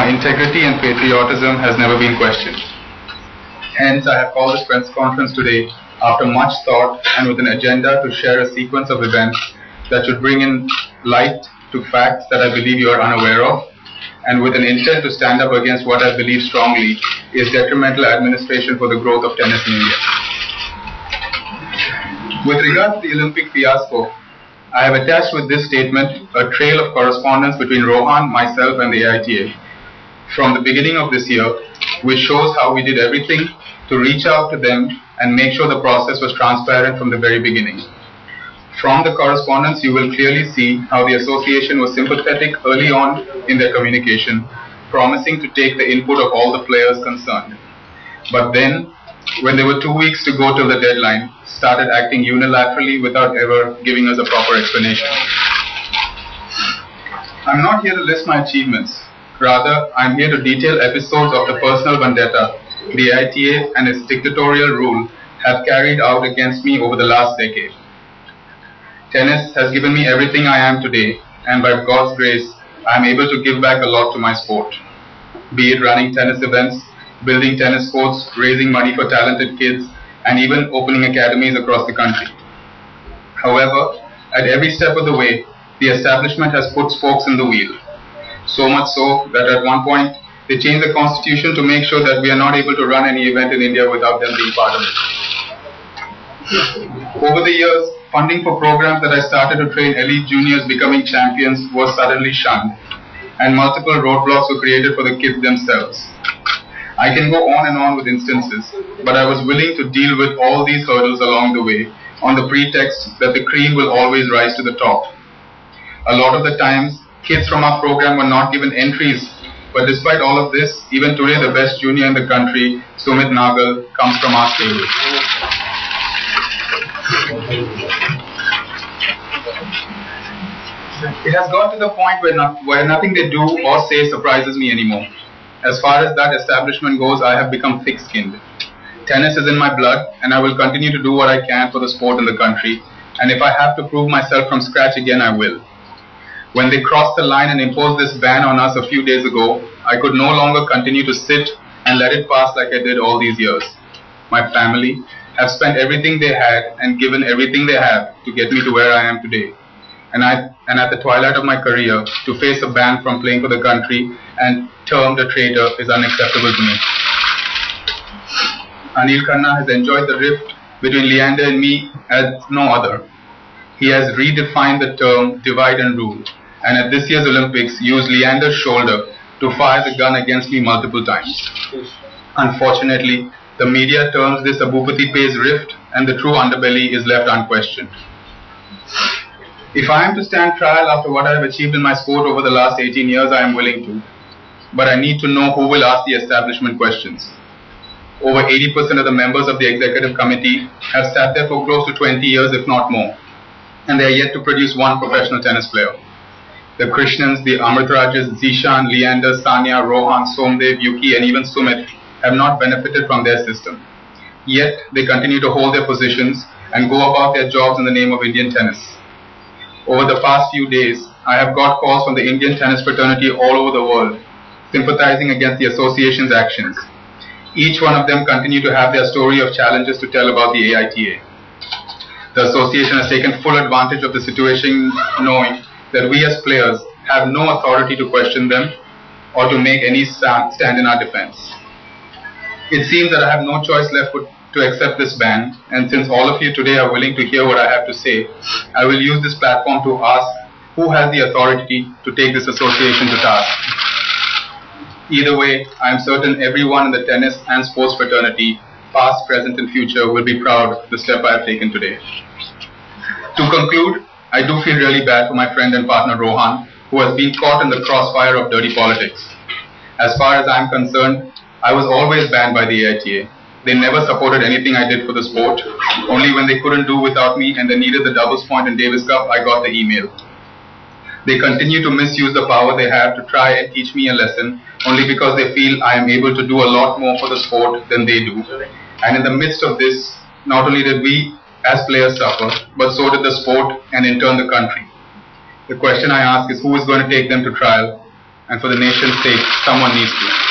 my integrity and patriotism has never been questioned. Hence, I have called this press conference today after much thought and with an agenda to share a sequence of events that should bring in light to facts that I believe you are unaware of, and with an intent to stand up against what I believe strongly is detrimental administration for the growth of tennis in India. With regard to the Olympic fiasco, I have attached with this statement a trail of correspondence between Rohan, myself and the AITA from the beginning of this year, which shows how we did everything to reach out to them and make sure the process was transparent from the very beginning. From the correspondence, you will clearly see how the association was sympathetic early on in their communication, promising to take the input of all the players concerned. But then, when there were 2 weeks to go till the deadline, started acting unilaterally without ever giving us a proper explanation. I'm not here to list my achievements. Rather, I'm here to detail episodes of the personal vendetta the AITA and its dictatorial rule have carried out against me over the last decade. Tennis has given me everything I am today, and by God's grace, I am able to give back a lot to my sport. Be it running tennis events, building tennis courts, raising money for talented kids, and even opening academies across the country. However, at every step of the way, the establishment has put spokes in the wheel. So much so that at one point, they changed the constitution to make sure that we are not able to run any event in India without them being part of it. Over the years, funding for programs that I started to train elite juniors becoming champions was suddenly shunned, and multiple roadblocks were created for the kids themselves. I can go on and on with instances, but I was willing to deal with all these hurdles along the way on the pretext that the cream will always rise to the top. A lot of the times, kids from our program were not given entries, but despite all of this, even today the best junior in the country, Sumit Nagal, comes from our stable. It has got to the point where nothing they do or say surprises me anymore. As far as that establishment goes, I have become thick-skinned. Tennis is in my blood, and I will continue to do what I can for the sport in the country, and if I have to prove myself from scratch again, I will. When they crossed the line and imposed this ban on us a few days ago, I could no longer continue to sit and let it pass like I did all these years. My family have spent everything they had and given everything they have to get me to where I am today. And at the twilight of my career, to face a ban from playing for the country and termed a traitor is unacceptable to me. Anil Khanna has enjoyed the rift between Leander and me as no other. He has redefined the term divide and rule, and at this year's Olympics used Leander's shoulder to fire the gun against me multiple times. Unfortunately, the media terms this a Bhupathi pays rift, and the true underbelly is left unquestioned. If I am to stand trial after what I have achieved in my sport over the last 18 years, I am willing to. But I need to know who will ask the establishment questions. Over 80% of the members of the executive committee have sat there for close to 20 years, if not more, and they are yet to produce one professional tennis player. The Krishnans, the Amritrajas, Zishan, Leander, Sania, Rohan, Somdev, Yuki, and even Sumit have not benefited from their system. Yet, they continue to hold their positions and go about their jobs in the name of Indian tennis. Over the past few days, I have got calls from the Indian tennis fraternity all over the world, sympathizing against the association's actions. Each one of them continue to have their story of challenges to tell about the AITA. The association has taken full advantage of the situation, knowing that we as players have no authority to question them or to make any stand in our defense. It seems that I have no choice left to accept this ban, and since all of you today are willing to hear what I have to say, I will use this platform to ask who has the authority to take this association to task. Either way, I am certain everyone in the tennis and sports fraternity, past, present and future, will be proud of the step I have taken today. To conclude, I do feel really bad for my friend and partner Rohan, who has been caught in the crossfire of dirty politics. As far as I am concerned, I was always banned by the AITA. They never supported anything I did for the sport. Only when they couldn't do without me and they needed the doubles point in Davis Cup, I got the email. They continue to misuse the power they have to try and teach me a lesson only because they feel I am able to do a lot more for the sport than they do. And in the midst of this, not only did we as players suffer, but so did the sport and in turn the country. The question I ask is who is going to take them to trial and for the nation's sake, someone needs to.